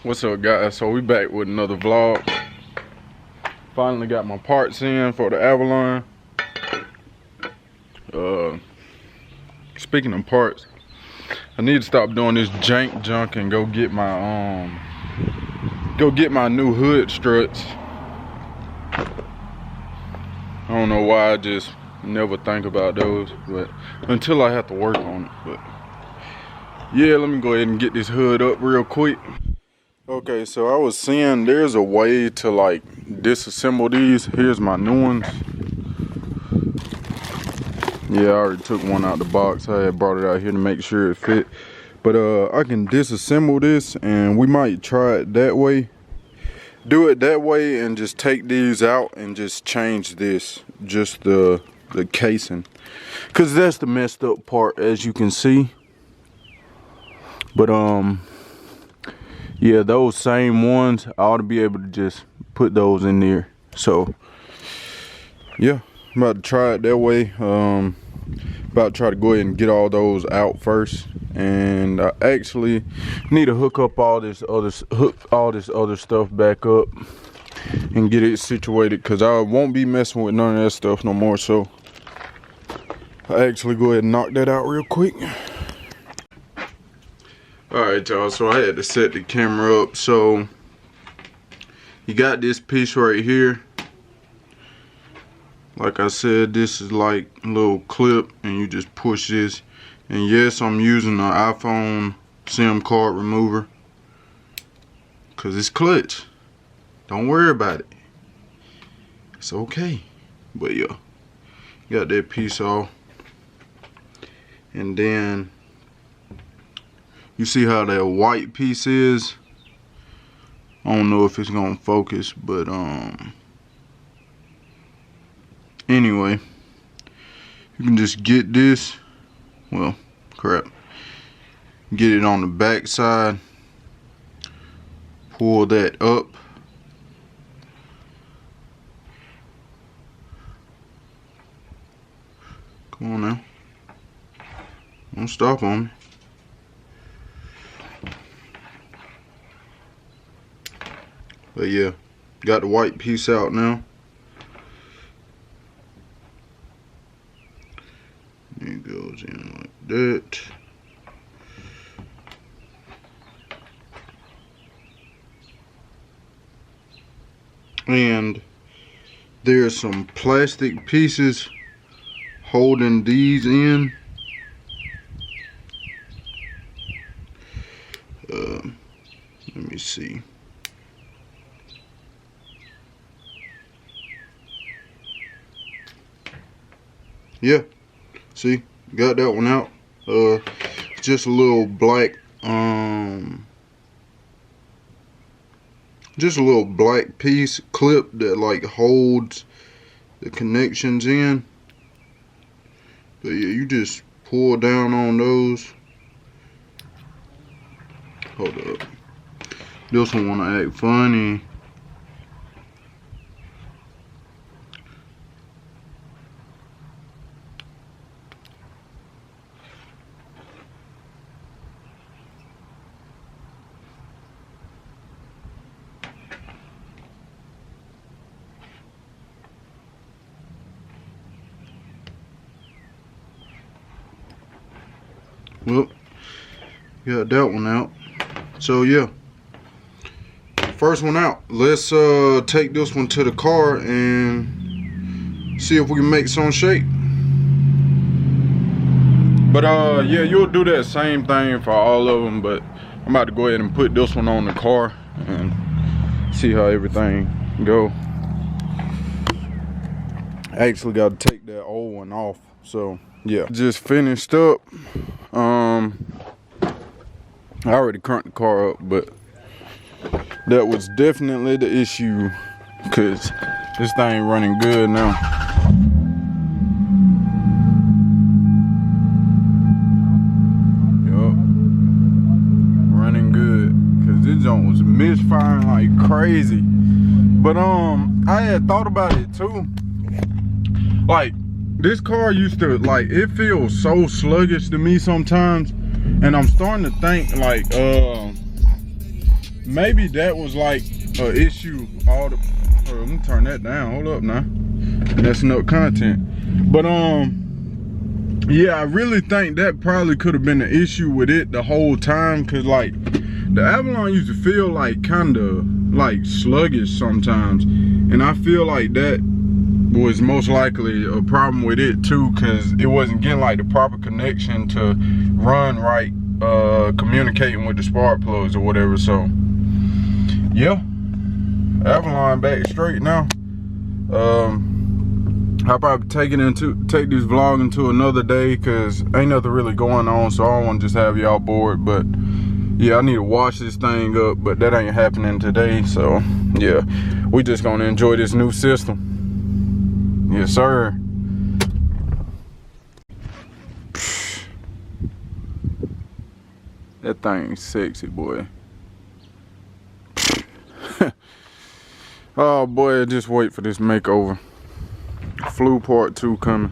What's up, guys? So we back with another vlog. Finally got my parts in for the Avalon. Speaking of parts, I need to stop doing this jank junk and go get my new hood struts. I don't know why, I just never think about those, but until I have to work on it. But yeah, let me go ahead and get this hood up real quick. Okay, so I was seeing there's a way to like disassemble these. Here's my new ones. Yeah, I already took one out the box. I had brought it out here to make sure it fit. But I can disassemble this, and we might try it that way. Do it that way and just take these out and just change this, just the casing. Cause that's the messed up part, as you can see. But yeah, those same ones, I ought to be able to just put those in there. So yeah, I'm about to try it that way. About to try to go ahead and get all those out first, and I actually need to hook all this other stuff back up and get it situated, because I won't be messing with none of that stuff no more. So I actually go ahead and knock that out real quick. Alright, y'all, so I had to set the camera up. So you got this piece right here. Like I said, this is like a little clip, and you just push this. And yes, I'm using an iPhone SIM card remover, cause it's clutch. Don't worry about it. It's okay. But yeah, got that piece off. And then you see how that white piece is? I don't know if it's gonna focus, but anyway, you can just get this, well, crap, get it on the back side, pull that up, come on now, don't stop on me. But yeah, got the white piece out now. It goes in like that. And there's some plastic pieces holding these in. Let me see. Yeah, see, got that one out. Just a little black, just a little black piece clip that like holds the connections in. But yeah, you just pull down on those. Hold up, this one wanna act funny. Well, got that one out. So yeah, first one out. Let's take this one to the car and see if we can make some shape. But yeah, you'll do that same thing for all of them, but I'm about to go ahead and put this one on the car and see how everything go. I actually got to take that old one off. So yeah, just finished up. I already cranked the car up, but that was definitely the issue, because this thing running good now. Yup, running good, because this joint was misfiring like crazy. But I had thought about it too. Like, this car used to, like, it feels so sluggish to me sometimes, and I'm starting to think like maybe that was like an issue. Let me turn that down. Hold up now. Messing up content. But yeah, I really think that probably could have been the issue with it the whole time, cause like the Avalon used to feel like kind of like sluggish sometimes, and I feel like that was most likely a problem with it too, cause it wasn't getting like the proper connection to run right, communicating with the spark plugs or whatever. So yeah, Avalon back straight now. I'll probably take this vlog into another day, cause ain't nothing really going on, so I don't want to just have y'all bored. But yeah, I need to wash this thing up, but that ain't happening today. So yeah, we just gonna enjoy this new system. Yes sir. That thing's sexy, boy. Oh boy, just wait for this makeover. Flu part 2 coming.